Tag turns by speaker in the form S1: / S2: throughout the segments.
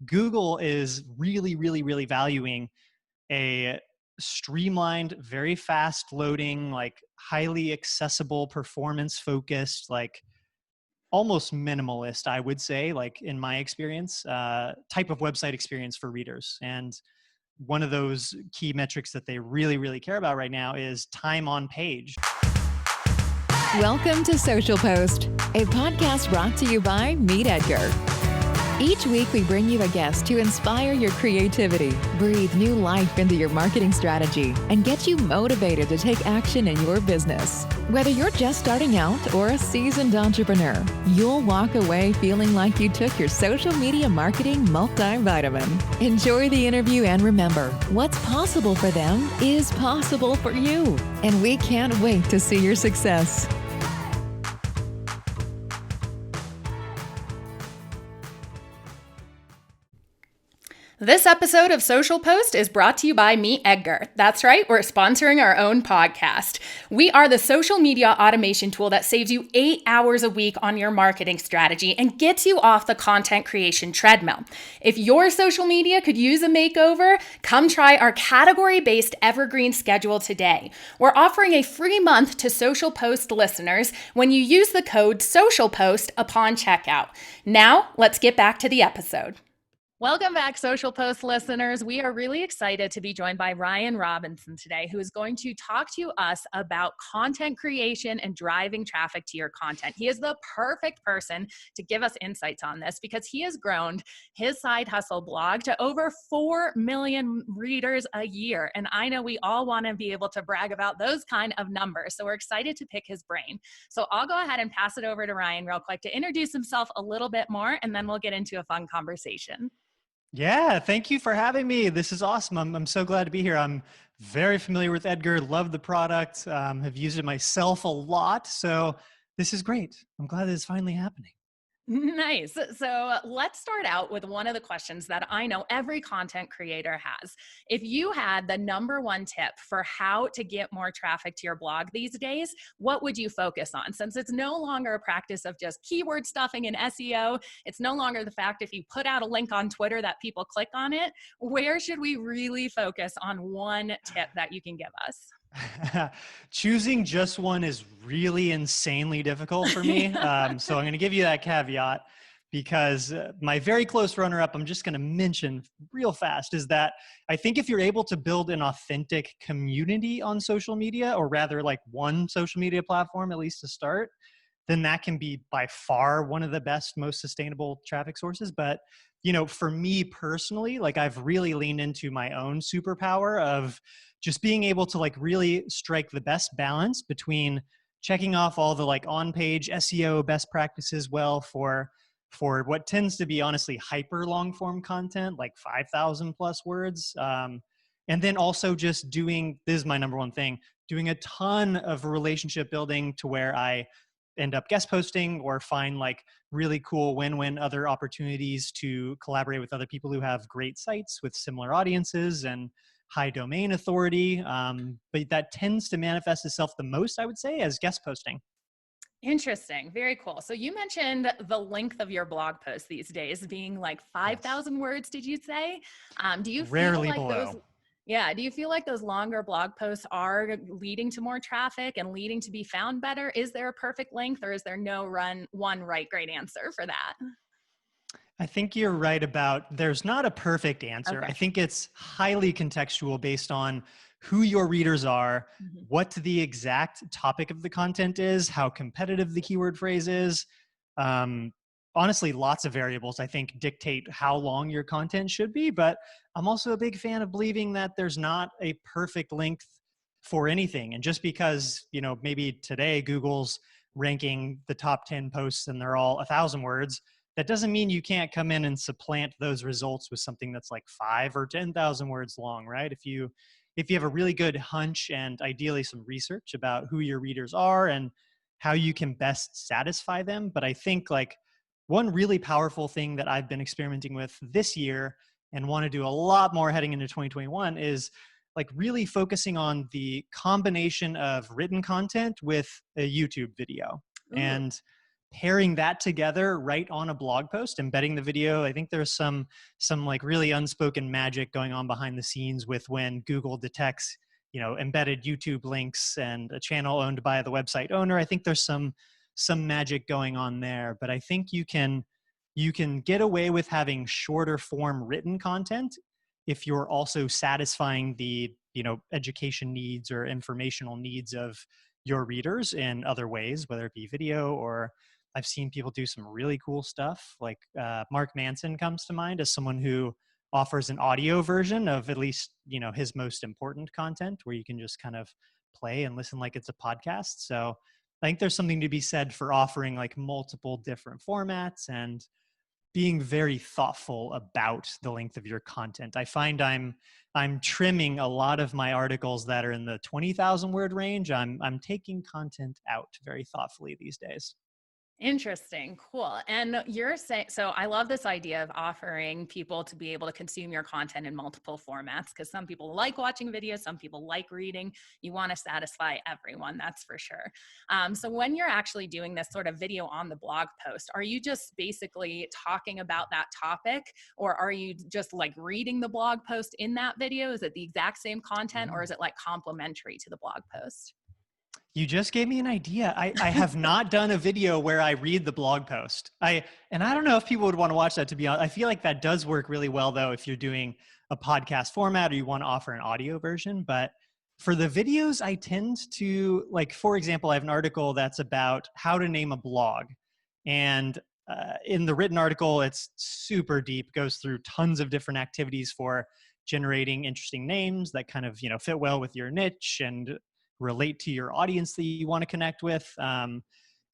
S1: Google is really, really, really valuing a streamlined, very fast loading, like highly accessible, performance focused, like almost minimalist, I would say, like in my experience, type of website experience for readers. And one of those key metrics that they really, really care about right now is time on page.
S2: Welcome to Social Post, a podcast brought to you by Meet Edgar. Each week, we bring you a guest to inspire your creativity, breathe new life into your marketing strategy, and get you motivated to take action in your business. Whether you're just starting out or a seasoned entrepreneur, you'll walk away feeling like you took your social media marketing multivitamin. Enjoy the interview and remember, what's possible for them is possible for you. And we can't wait to see your success.
S3: This episode of Social Post is brought to you by Meet Edgar. That's right, we're sponsoring our own podcast. We are the social media automation tool that saves you 8 hours a week on your marketing strategy and gets you off the content creation treadmill. If your social media could use a makeover, come try our category-based evergreen schedule today. We're offering a free month to Social Post listeners when you use the code SOCIALPOST upon checkout. Now, let's get back to the episode. Welcome back, Social Post listeners. We are really excited to be joined by Ryan Robinson today, who is going to talk to us about content creation and driving traffic to your content. He is the perfect person to give us insights on this because he has grown his side hustle blog to over 4 million readers a year. And I know we all want to be able to brag about those kind of numbers. So we're excited to pick his brain. So I'll go ahead and pass it over to Ryan real quick to introduce himself a little bit more, and then we'll get into a fun conversation.
S1: Yeah, thank you for having me. This is awesome. I'm so glad to be here. I'm very familiar with Edgar, love the product, have used it myself a lot. So this is great. I'm glad it's finally happening.
S3: Nice. So let's start out with one of the questions that I know every content creator has. If you had the number one tip for how to get more traffic to your blog these days, what would you focus on? Since it's no longer a practice of just keyword stuffing and SEO, it's no longer the fact if you put out a link on Twitter that people click on it, where should we really focus on one tip that you can give us?
S1: Choosing just one is really insanely difficult for me. So I'm going to give you that caveat because my very close runner-up, I'm just going to mention real fast, is that I think if you're able to build an authentic community on social media, or rather like one social media platform, at least to start, then that can be by far one of the best, most sustainable traffic sources. But, you know, for me personally, like I've really leaned into my own superpower of just being able to like really strike the best balance between checking off all the like on-page SEO best practices well for what tends to be honestly hyper long form content, like 5,000 plus words. And then also just doing, this is my number one thing, doing a ton of relationship building to where I end up guest posting or find like really cool win-win other opportunities to collaborate with other people who have great sites with similar audiences and high domain authority. But that tends to manifest itself the most, I would say, as guest posting.
S3: Interesting. Very cool. So you mentioned the length of your blog posts these days being like 5,000 words, did you say? Do you feel
S1: Rarely
S3: like
S1: below.
S3: do you feel like those longer blog posts are leading to more traffic and leading to be found better? Is there a perfect length, or is there no one right great answer for that?
S1: I think you're right about there's not a perfect answer.
S3: Okay.
S1: I think it's highly contextual based on who your readers are,
S3: Mm-hmm.
S1: what the exact topic of the content is, how competitive the keyword phrase is. Honestly, lots of variables I think dictate how long your content should be, but I'm also a big fan of believing that there's not a perfect length for anything. And just because, you know, maybe today Google's ranking the top 10 posts and they're all 1,000 words, that doesn't mean you can't come in and supplant those results with something that's like 5 or 10,000 words long, right? If you have a really good hunch and ideally some research about who your readers are and how you can best satisfy them. But I think like one really powerful thing that I've been experimenting with this year and want to do a lot more heading into 2021 is like really focusing on the combination of written content with a YouTube video.
S3: Ooh.
S1: And pairing that together right on a blog post, embedding the video. I think there's some like really unspoken magic going on behind the scenes with when Google detects, embedded YouTube links and a channel owned by the website owner. I think there's some magic going on there, but I think you can get away with having shorter form written content if you're also satisfying the, education needs or informational needs of your readers in other ways, whether it be video, or I've seen people do some really cool stuff. Like Mark Manson comes to mind as someone who offers an audio version of at least, his most important content, where you can just kind of play and listen like it's a podcast. So I think there's something to be said for offering like multiple different formats and being very thoughtful about the length of your content. I find I'm trimming a lot of my articles that are in the 20,000 word range. I'm taking content out very thoughtfully these days.
S3: Interesting. Cool. And you're saying, so I love this idea of offering people to be able to consume your content in multiple formats, because some people like watching videos, some people like reading. You want to satisfy everyone, that's for sure. So when you're actually doing this sort of video on the blog post, are you just basically talking about that topic, or are you just like reading the blog post in that video? Is it the exact same content, or is it like complementary to the blog post?
S1: You just gave me an idea. I have not done a video where I read the blog post. And I don't know if people would want to watch that, to be honest. I feel like that does work really well, though, if you're doing a podcast format or you want to offer an audio version. But for the videos, I tend to, like, for example, I have an article that's about how to name a blog. And in the written article, it's super deep, goes through tons of different activities for generating interesting names that kind of, fit well with your niche and relate to your audience that you want to connect with. And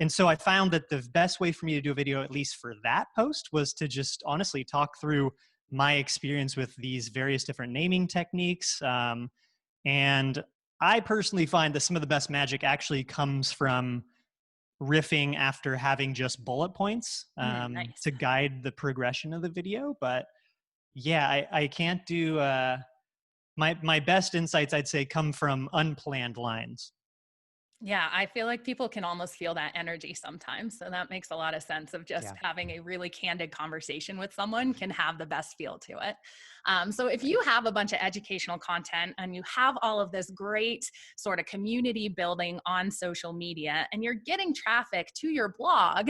S1: so I found that the best way for me to do a video, at least for that post, was to just honestly talk through my experience with these various different naming techniques. And I personally find that some of the best magic actually comes from riffing after having just bullet points
S3: Nice.
S1: to guide the progression of the video. But yeah, I can't do... My best insights, I'd say, come from unplanned lines.
S3: Yeah, I feel like people can almost feel that energy sometimes. So that makes a lot of sense of just having a really candid conversation with someone can have the best feel to it. So if you have a bunch of educational content and you have all of this great sort of community building on social media and you're getting traffic to your blog,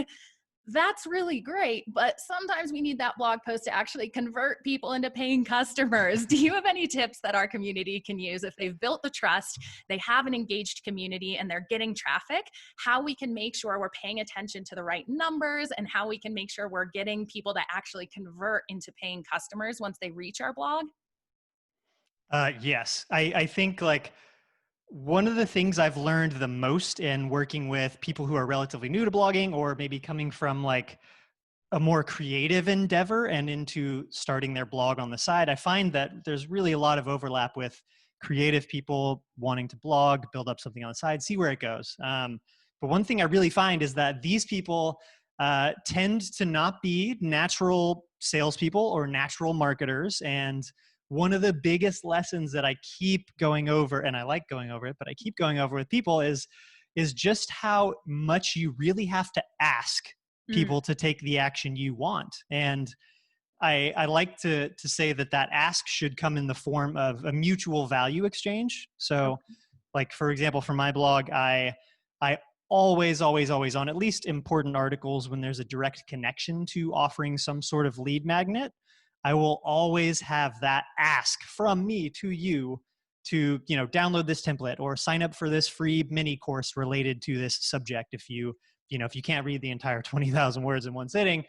S3: that's really great, but sometimes we need that blog post to actually convert people into paying customers. Do you have any tips that our community can use if they've built the trust, they have an engaged community, and they're getting traffic, how we can make sure we're paying attention to the right numbers and how we can make sure we're getting people to actually convert into paying customers once they reach our blog?
S1: Yes, I think like one of the things I've learned the most in working with people who are relatively new to blogging, or maybe coming from like a more creative endeavor and into starting their blog on the side, I find that there's really a lot of overlap with creative people wanting to blog, build up something on the side, see where it goes. But one thing I really find is that these people tend to not be natural salespeople or natural marketers. And one of the biggest lessons that I keep going over, and I like going over it, but I keep going over with people is just how much you really have to ask people to take the action you want. And I like to say that ask should come in the form of a mutual value exchange. So like, for example, for my blog, I always on at least important articles, when there's a direct connection to offering some sort of lead magnet, I will always have that ask from me to you to, download this template or sign up for this free mini course related to this subject. If you can't read the entire 20,000 words in one sitting,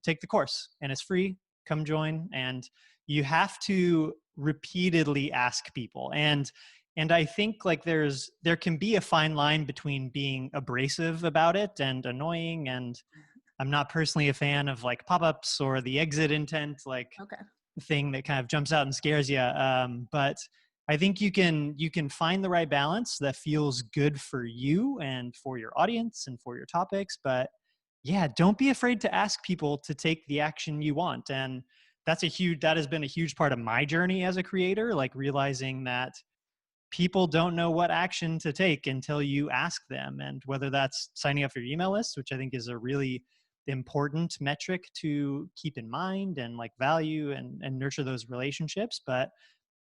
S1: take the course and it's free. Come join. And you have to repeatedly ask people. And I think like there can be a fine line between being abrasive about it and annoying, and I'm not personally a fan of like pop-ups or the exit intent, like thing that kind of jumps out and scares you. But I think you can find the right balance that feels good for you and for your audience and for your topics. But don't be afraid to ask people to take the action you want. And that has been a huge part of my journey as a creator, like realizing that people don't know what action to take until you ask them. And whether that's signing up for your email list, which I think is a really important metric to keep in mind and like value and nurture those relationships. But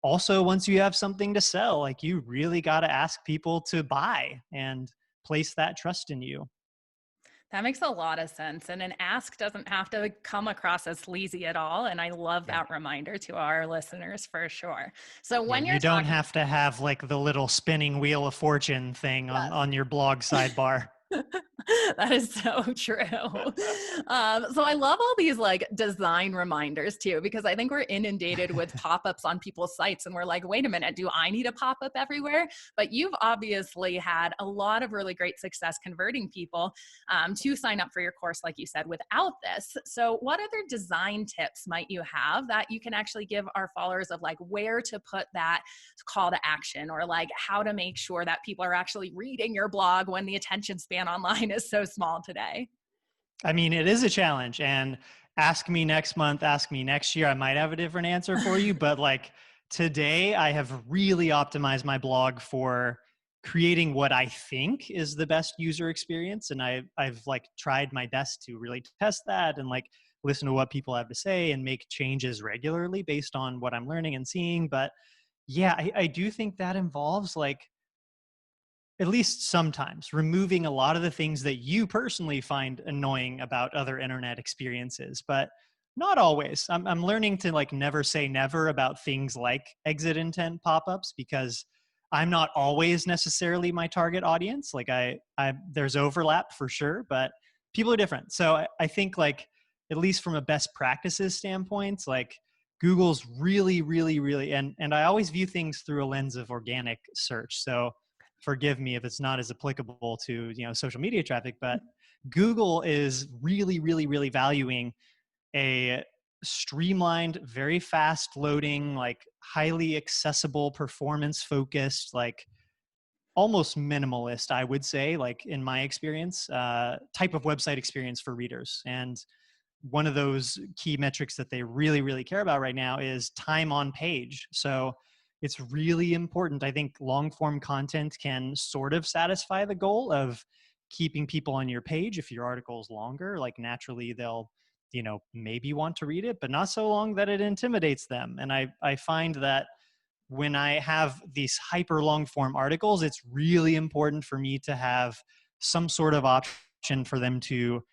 S1: also, once you have something to sell, like you really got to ask people to buy and place that trust in you.
S3: That makes a lot of sense. And an ask doesn't have to come across as sleazy at all. And I love
S1: Yeah.
S3: that reminder to our listeners for sure. So
S1: Yeah,
S3: when
S1: you
S3: you're
S1: don't
S3: talking,
S1: have to have like the little spinning wheel of fortune thing on your blog sidebar.
S3: that is so true. So I love all these like design reminders too, because I think we're inundated with pop-ups on people's sites and we're like, wait a minute, do I need a pop-up everywhere? But you've obviously had a lot of really great success converting people to sign up for your course, like you said, without this. So what other design tips might you have that you can actually give our followers of like where to put that call to action, or like how to make sure that people are actually reading your blog when the attention span online is so small today?
S1: I mean, it is a challenge, and ask me next month, ask me next year. I might have a different answer for you, but like today, I have really optimized my blog for creating what I think is the best user experience. And I've like tried my best to really test that and like listen to what people have to say and make changes regularly based on what I'm learning and seeing. But yeah, I do think that involves like at least sometimes removing a lot of the things that you personally find annoying about other internet experiences, but not always. I'm learning to like never say never about things like exit intent pop-ups, because I'm not always necessarily my target audience. Like I there's overlap for sure, but people are different. So I think like, at least from a best practices standpoint, like Google's really, and I always view things through a lens of organic search. So forgive me if it's not as applicable to, social media traffic, but Google is really valuing a streamlined, very fast loading, like highly accessible, performance focused, like almost minimalist, I would say, like in my experience, type of website experience for readers. And one of those key metrics that they really care about right now is time on page. So it's really important. I think long form content can sort of satisfy the goal of keeping people on your page. If your article is longer, like naturally they'll, maybe want to read it, but not so long that it intimidates them. And I find that when I have these hyper long form articles, it's really important for me to have some sort of option for them to,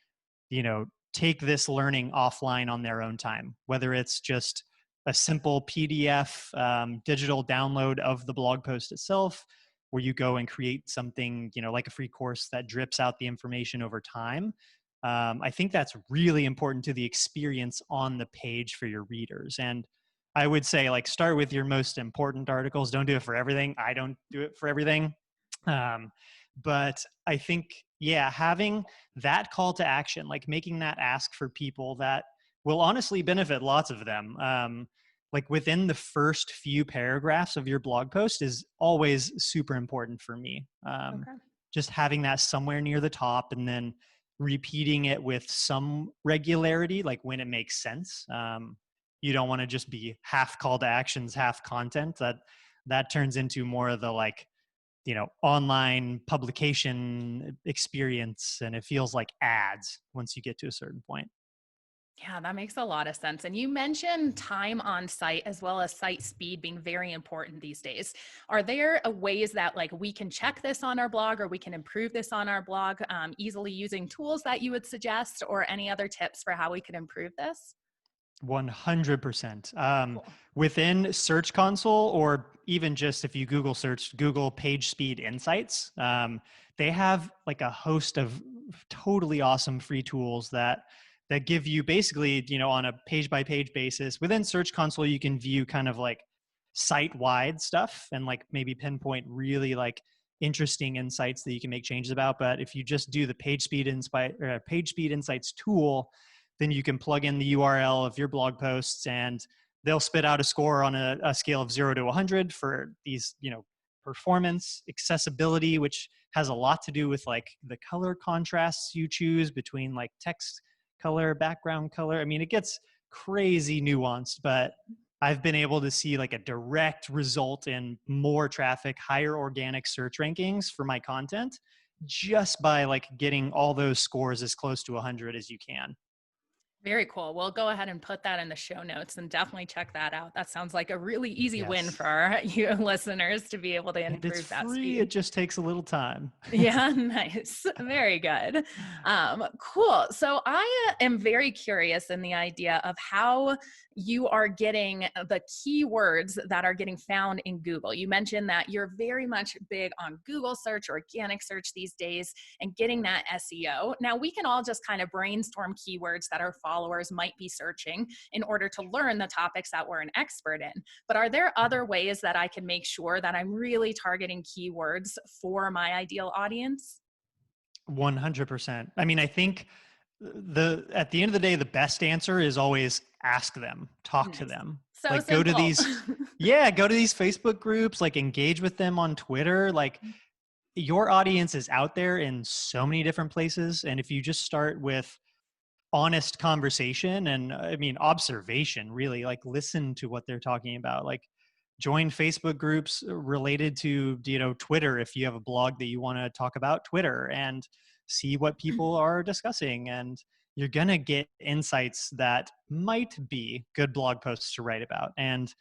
S1: take this learning offline on their own time, whether it's just a simple PDF digital download of the blog post itself, where you go and create something, like a free course that drips out the information over time. I think that's really important to the experience on the page for your readers. And I would say like start with your most important articles. Don't do it for everything. I don't do it for everything. Um, but I think, yeah, having that call to action, like making that ask for people that will honestly benefit lots of them, like within the first few paragraphs of your blog post is always super important for me.
S3: Okay.
S1: Just having that somewhere near the top and then repeating it with some regularity, like when it makes sense. You don't want to just be half call to actions, half content. That turns into more of the like, online publication experience, and it feels like ads once you get to a certain point.
S3: Yeah, that makes a lot of sense. And you mentioned time on site as well as site speed being very important these days. Are there ways that like we can check this on our blog or we can improve this on our blog easily using tools that you would suggest, or any other tips for how we could improve this?
S1: 100%.
S3: Cool.
S1: Within Search Console, or even just if you Google search Google Page Speed Insights, they have like a host of totally awesome free tools that give you basically, on a page by page basis. Within Search Console, you can view kind of like site wide stuff and like maybe pinpoint really like interesting insights that you can make changes about. But if you just do the Page Speed Insights tool, then you can plug in the URL of your blog posts and they'll spit out a score on a scale of 0 to 100 for these, performance, accessibility, which has a lot to do with like the color contrasts you choose between like text color, background color. I mean, it gets crazy nuanced, but I've been able to see like a direct result in more traffic, higher organic search rankings for my content just by like getting all those scores as close to 100 as you can.
S3: Very cool. We'll go ahead and put that in the show notes and definitely check that out. That sounds like a really easy win
S1: Yes.
S3: for our you listeners to be able to
S1: And it's
S3: improve that
S1: free.
S3: speed.
S1: It just takes a little time.
S3: Yeah, nice. Very good. Cool. So I am very curious in the idea of how you are getting the keywords that are getting found in Google. You mentioned that you're very much big on Google search, organic search these days, and getting that SEO. Now, we can all just kind of brainstorm keywords that our followers might be searching in order to learn the topics that we're an expert in. But are there other ways that I can make sure that I'm really targeting keywords for my ideal audience?
S1: 100%. I mean, I think at the end of the day, the best answer is always ask them, talk to
S3: Nice.
S1: them.
S3: So
S1: Like go to
S3: simple.
S1: these, yeah, go to these Facebook groups, like engage with them on Twitter. Like your audience is out there in so many different places. And if you just start with honest conversation and I mean observation, really like listen to what they're talking about, like join Facebook groups related to, you know, Twitter if you have a blog that you want to talk about Twitter, and see what people are discussing, and you're going to get insights that might be good blog posts to write about. And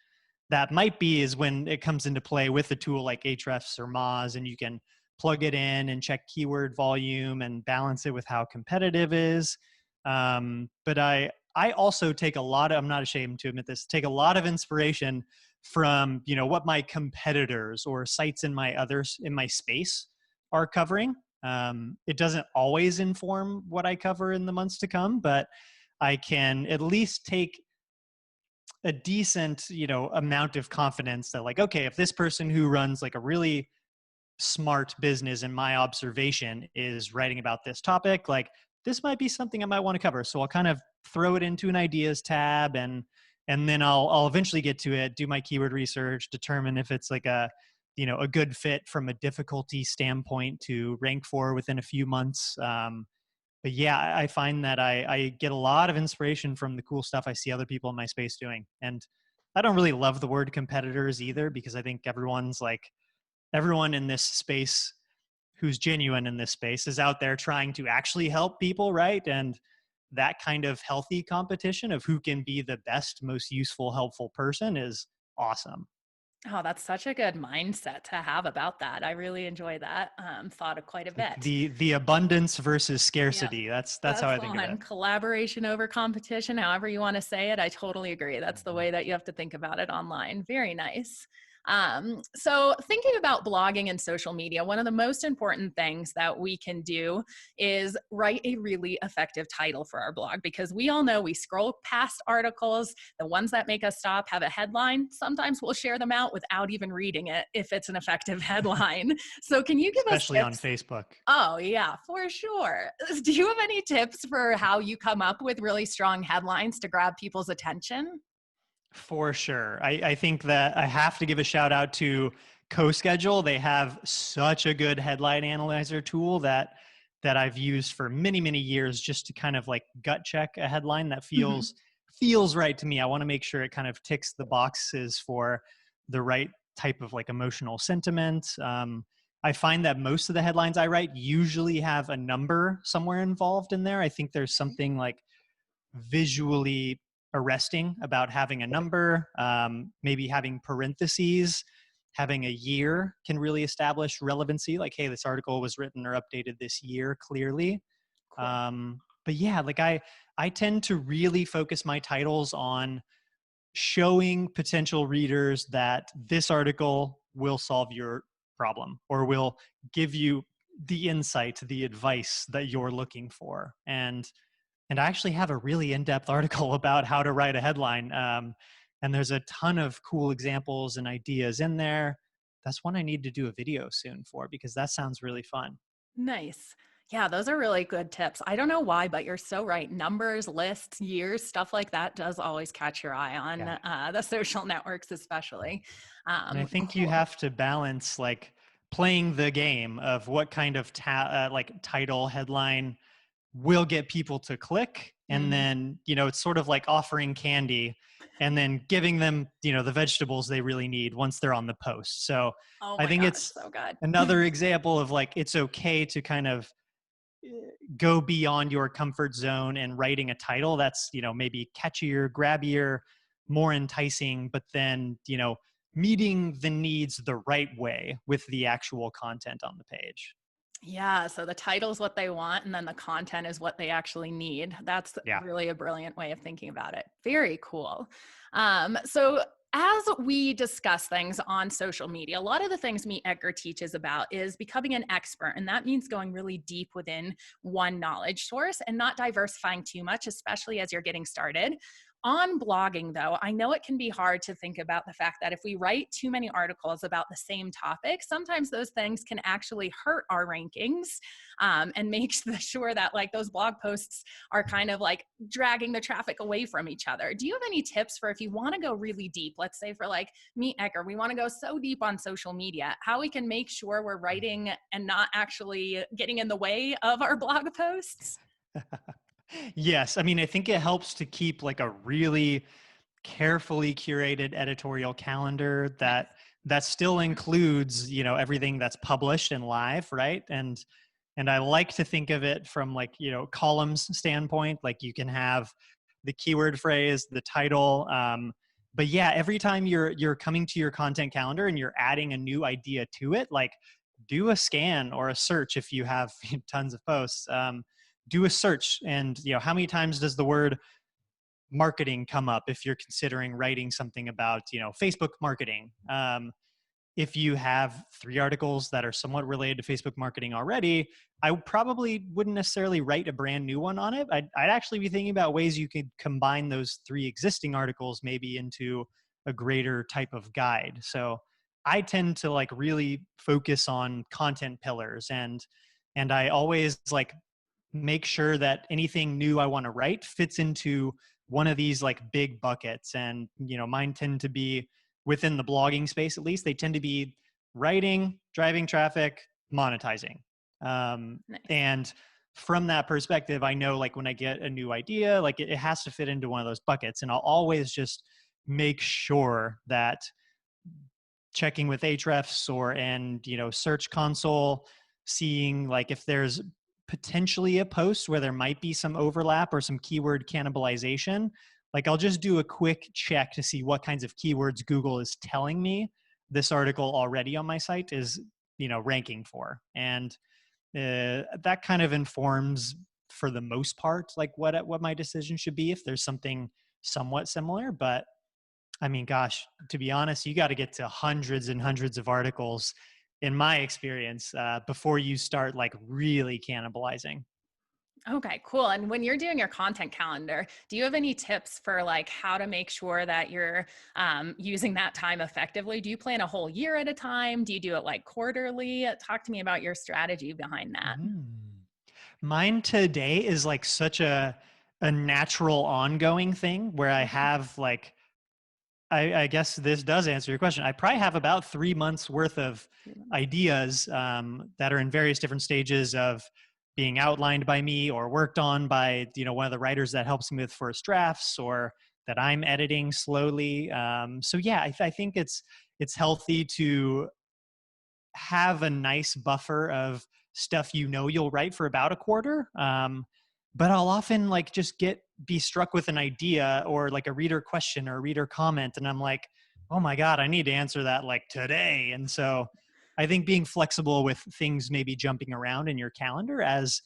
S1: that might be is when it comes into play with a tool like Ahrefs or Moz, and you can plug it in and check keyword volume and balance it with how competitive is. But I also take a lot of, I'm not ashamed to admit this, take a lot of inspiration from, you know, what my competitors or sites in my space are covering. It doesn't always inform what I cover in the months to come, but I can at least take a decent, you know, amount of confidence that like, okay, if this person who runs like a really smart business in my observation is writing about this topic, like this might be something I might want to cover. So I'll kind of throw it into an ideas tab, and then I'll eventually get to it, do my keyword research, determine if it's like a, you know, a good fit from a difficulty standpoint to rank for within a few months. But yeah, I find that I get a lot of inspiration from the cool stuff I see other people in my space doing. And I don't really love the word competitors either, because I think everyone in this space who's genuine in this space is out there trying to actually help people, right? And that kind of healthy competition of who can be the best, most useful, helpful person is awesome.
S3: Oh, that's such a good mindset to have about that. I really enjoy that thought of quite a
S1: It's like
S3: bit.
S1: the abundance versus
S3: Yeah,
S1: scarcity. That's how
S3: that's
S1: I
S3: the
S1: think of
S3: one.
S1: it.
S3: Collaboration over competition, however you want to say it. I totally agree. That's the
S1: Mhm.
S3: way that you have to think about it online. Very nice. So, thinking about blogging and social media, one of the most important things that we can do is write a really effective title for our blog, because we all know we scroll past articles. The ones that make us stop have a headline. Sometimes we'll share them out without even reading it if it's an effective headline. So, can you give us
S1: Especially on
S3: tips?
S1: Facebook.
S3: Oh, yeah, for sure. Do you have any tips for how you come up with really strong headlines to grab people's attention?
S1: For sure. I think that I have to give a shout out to CoSchedule. They have such a good headline analyzer tool that I've used for many, many years, just to kind of like gut check a headline that
S3: Mhm.
S1: feels right to me. I want to make sure it kind of ticks the boxes for the right type of like emotional sentiment. I find that most of the headlines I write usually have a number somewhere involved in there. I think there's something like visually arresting about having a number, maybe having parentheses, having a year can really establish relevancy. Like, hey, this article was written or updated this year, clearly.
S3: Cool.
S1: But yeah, like I tend to really focus my titles on showing potential readers that this article will solve your problem or will give you the insight, the advice that you're looking for. And I actually have a really in-depth article about how to write a headline. And there's a ton of cool examples and ideas in there. That's one I need to do a video soon for, because that sounds really fun.
S3: Nice. Yeah, those are really good tips. I don't know why, but you're so right. Numbers, lists, years, stuff like that does always catch your eye on
S1: Yeah.
S3: the social networks, especially.
S1: And I think you
S3: Cool.
S1: have to balance like playing the game of what kind of like title headline will get people to click. And then, it's sort of like offering candy and then giving them, the vegetables they really need once they're on the post. So
S3: Oh
S1: I
S3: my
S1: think
S3: gosh,
S1: it's
S3: so good.
S1: another example of like, it's okay to kind of go beyond your comfort zone and writing a title that's, maybe catchier, grabbier, more enticing, but then, meeting the needs the right way with the actual content on the page.
S3: Yeah, so the title's what they want, and then the content is what they actually need. That's
S1: Yeah.
S3: really a brilliant way of thinking about it. Very cool. So as we discuss things on social media, a lot of the things Meet Edgar teaches about is becoming an expert. And that means going really deep within one knowledge source and not diversifying too much, especially as you're getting started. On blogging, though, I know it can be hard to think about the fact that if we write too many articles about the same topic, sometimes those things can actually hurt our rankings, and make sure that like those blog posts are kind of like dragging the traffic away from each other. Do you have any tips for if you want to go really deep, let's say for like Meet Edgar, we want to go so deep on social media, how we can make sure we're writing and not actually getting in the way of our blog posts?
S1: Yes. I mean, I think it helps to keep like a really carefully curated editorial calendar
S3: Nice.
S1: that still includes, everything that's published and live, right? And I like to think of it from like, columns standpoint. Like you can have the keyword phrase, the title, but yeah, every time you're coming to your content calendar and you're adding a new idea to it, like do a scan or a search if you have tons of posts. Do a search, and how many times does the word marketing come up if you're considering writing something about Facebook marketing? If you have 3 articles that are somewhat related to Facebook marketing already, I probably wouldn't necessarily write a brand new one on it. I'd actually be thinking about ways you could combine those 3 existing articles maybe into a greater type of guide. So I tend to like really focus on content pillars, and I always like make sure that anything new I want to write fits into one of these like big buckets. And, mine tend to be within the blogging space, at least. They tend to be writing, driving traffic, monetizing.
S3: Nice.
S1: And from that perspective, I know like when I get a new idea, like it has to fit into one of those buckets. And I'll always just make sure that checking with Ahrefs or Search Console, seeing like if there's potentially a post where there might be some overlap or some keyword cannibalization, like I'll just do a quick check to see what kinds of keywords Google is telling me this article already on my site is ranking for. And that kind of informs for the most part like what my decision should be if there's something somewhat similar. But I mean, gosh, to be honest, you got to get to hundreds and hundreds of articles, in my experience, before you start like really cannibalizing.
S3: Okay, cool. And when you're doing your content calendar, do you have any tips for like how to make sure that you're using that time effectively? Do you plan a whole year at a time? Do you do it like quarterly? Talk to me about your strategy behind that.
S1: Mm. Mine today is like such a natural ongoing thing where I
S3: Okay.
S1: have like, I guess this does answer your question. I probably have about 3 months worth of
S3: 3 months.
S1: ideas that are in various different stages of being outlined by me or worked on by one of the writers that helps me with first drafts, or that I'm editing slowly. So yeah, I think it's healthy to have a nice buffer of stuff you'll write for about a quarter. But I'll often like just be struck with an idea or like a reader question or a reader comment, and I'm like, oh my god, I need to answer that like today. And so I think being flexible with things maybe jumping around in your calendar as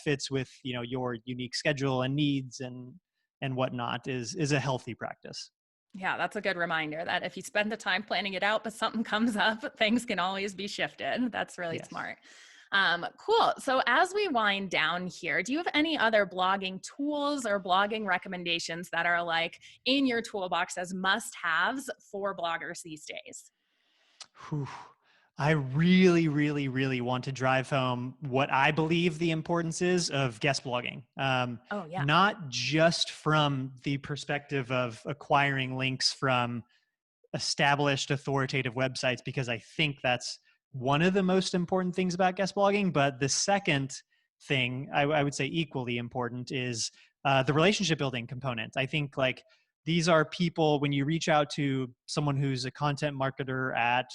S1: fits with your unique schedule and needs and whatnot is a healthy practice.
S3: Yeah, that's a good reminder that if you spend the time planning it out, but something comes up, things can always be shifted. That's really
S1: Yes.
S3: smart. Cool. So as we wind down here, do you have any other blogging tools or blogging recommendations that are like in your toolbox as must-haves for bloggers these days?
S1: Whew. I really, really, really want to drive home what I believe the importance is of guest blogging.
S3: Oh, yeah.
S1: Not just from the perspective of acquiring links from established authoritative websites, because I think that's one of the most important things about guest blogging. But the second thing, I would say equally important, is the relationship building component. I think like these are people, when you reach out to someone who's a content marketer at,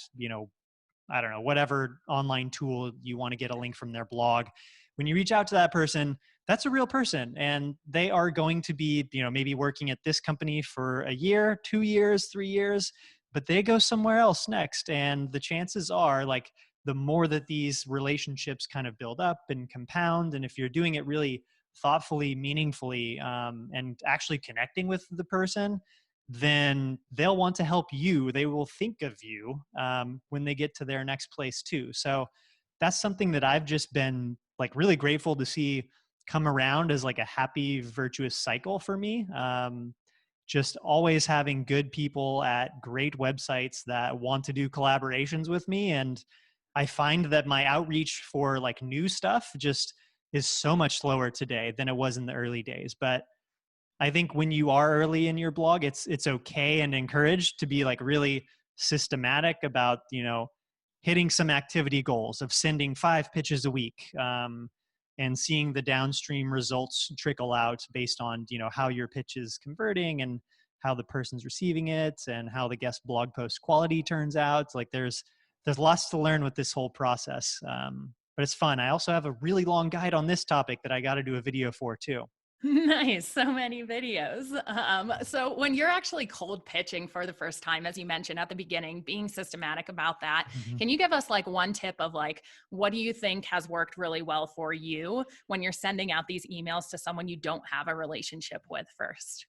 S1: I don't know, whatever online tool you want to get a link from their blog. When you reach out to that person, that's a real person, and they are going to be, maybe working at this company for a year, 2 years, 3 years, but they go somewhere else next. And the chances are, like, the more that these relationships kind of build up and compound, and if you're doing it really thoughtfully, meaningfully, and actually connecting with the person, then they'll want to help you. They will think of you when they get to their next place too. So that's something that I've just been like really grateful to see come around as like a happy, virtuous cycle for me. Just always having good people at great websites that want to do collaborations with me. And I find that my outreach for like new stuff just is so much slower today than it was in the early days. But I think when you are early in your blog, it's okay and encouraged to be like really systematic about, hitting some activity goals of sending 5 pitches a week, and seeing the downstream results trickle out based on, how your pitch is converting and how the person's receiving it and how the guest blog post quality turns out. Like there's lots to learn with this whole process. But it's fun. I also have a really long guide on this topic that I got to do a video for too.
S3: Nice. So many videos. So when you're actually cold pitching for the first time, as you mentioned at the beginning, being systematic about that,
S1: Mhm.
S3: can you give us like one tip of like, what do you think has worked really well for you when you're sending out these emails to someone you don't have a relationship with first?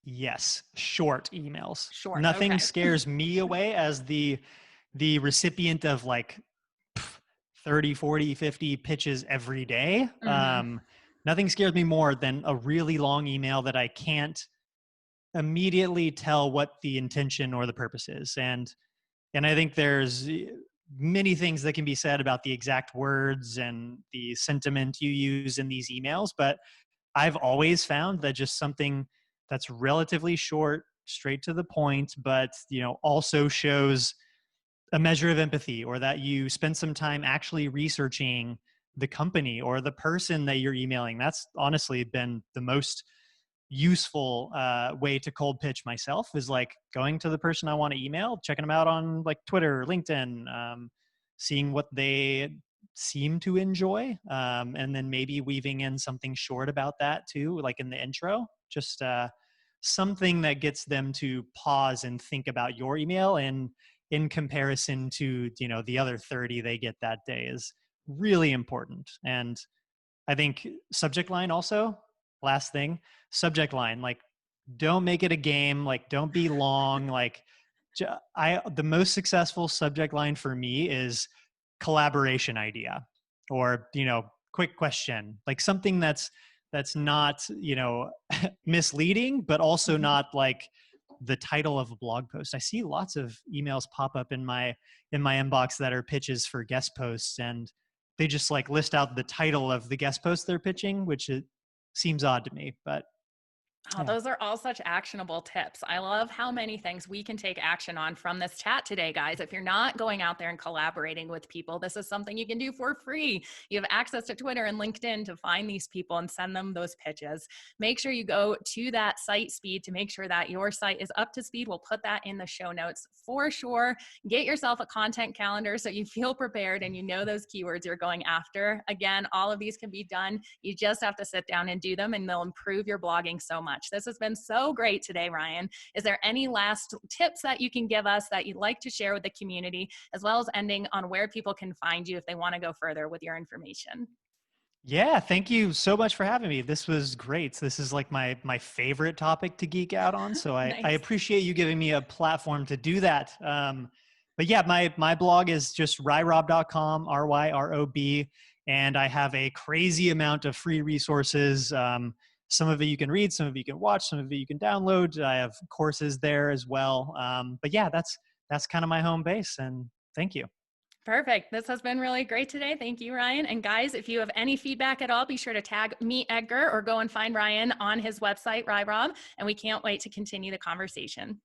S1: Yes, short emails.
S3: Short.
S1: Nothing
S3: Okay.
S1: scares me away as the recipient of like 30, 40, 50 pitches every day.
S3: Hmm.
S1: Nothing scares me more than a really long email that I can't immediately tell what the intention or the purpose is. And I think there's many things that can be said about the exact words and the sentiment you use in these emails, but I've always found that just something that's relatively short, straight to the point, but also shows a measure of empathy, or that you spend some time actually researching the company or the person that you're emailing. That's honestly been the most useful way to cold pitch myself, is like going to the person I want to email, checking them out on like Twitter, LinkedIn, seeing what they seem to enjoy, and then maybe weaving in something short about that too, like in the intro, just something that gets them to pause and think about your email, and in comparison to the other 30 they get that day, is really important. And I think subject line also, last thing, subject line, like don't make it a game, like don't be long, like the most successful subject line for me is collaboration idea, or quick question, like something that's not misleading, but also not like the title of a blog post. I see lots of emails pop up in my inbox that are pitches for guest posts, and they just like list out the title of the guest post they're pitching, which it seems odd to me, but
S3: Oh,
S1: yeah.
S3: those are all such actionable tips. I love how many things we can take action on from this chat today, guys. If you're not going out there and collaborating with people, this is something you can do for free. You have access to Twitter and LinkedIn to find these people and send them those pitches. Make sure you go to that site speed to make sure that your site is up to speed. We'll put that in the show notes for sure. Get yourself a content calendar so you feel prepared and you know those keywords you're going after. Again, all of these can be done. You just have to sit down and do them, and they'll improve your blogging so much. This has been so great today, Ryan. Is there any last tips that you can give us that you'd like to share with the community, as well as ending on where people can find you if they want to go further with your information?
S1: Yeah, thank you so much for having me. This was great. This is like my favorite topic to geek out on, so I
S3: Nice.
S1: appreciate you giving me a platform to do that. But yeah, my blog is just ryrob.com, RYROB, and I have a crazy amount of free resources. Some of it you can read, some of it you can watch, some of it you can download. I have courses there as well. But yeah, that's kind of my home base, and thank you.
S3: Perfect. This has been really great today. Thank you, Ryan. And guys, if you have any feedback at all, be sure to tag me, Edgar, or go and find Ryan on his website, RyRob. And we can't wait to continue the conversation.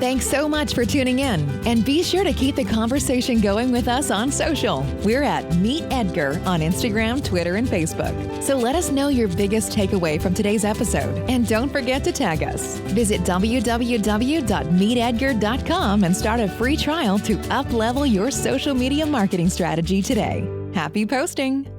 S2: Thanks so much for tuning in. And be sure to keep the conversation going with us on social. We're at Meet Edgar on Instagram, Twitter, and Facebook. So let us know your biggest takeaway from today's episode. And don't forget to tag us. Visit www.meetedgar.com and start a free trial to up-level your social media marketing strategy today. Happy posting!